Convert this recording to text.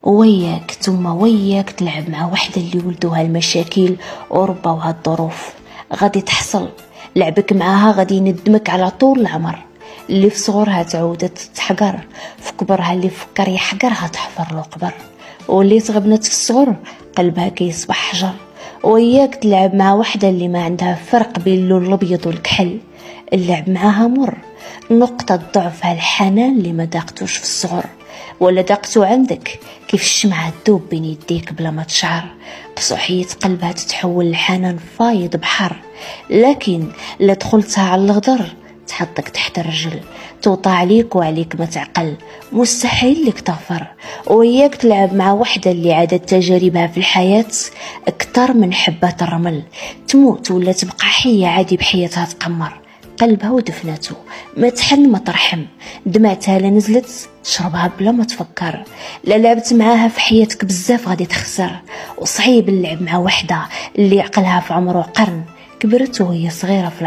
وياك ثم وياك تلعب مع وحده اللي ولدوها المشاكل وربوها الظروف، غادي تحصل لعبك معاها غادي يندمك على طول العمر. اللي في صغرها تعودت تحقر، في كبرها اللي فكر يحقرها تحفر له قبر، واللي تغبنت في الصغر قلبها كيصبح حجر. وياك تلعب مع وحده اللي ما عندها فرق بين اللون الابيض والكحل، اللعب معاها مر، نقطة ضعفها الحنان اللي ما داقتوش في الصغر، ولا داقتو عندك كيف الشمعة تذوب بين يديك بلا ما تشعر. قصوحية قلبها تتحول لحنان فايض بحر، لكن لا دخلتها على الغدر تحطك تحت الرجل، توطى عليك وعليك ما تعقل، مستحيل لك تغفر. وياك تلعب مع وحدة اللي عادت تجاربها في الحياة اكتر من حبة الرمل، تموت ولا تبقى حية عادي بحياتها تقمر، قلبها ودفنته ما تحن ما ترحم، دمعتها لا نزلت تشربها بلا ما تفكر. لا لعبت معاها في حياتك بزاف غادي تخسر، وصعيب اللعب مع وحده اللي عقلها في عمره قرن، كبرت وهي صغيره في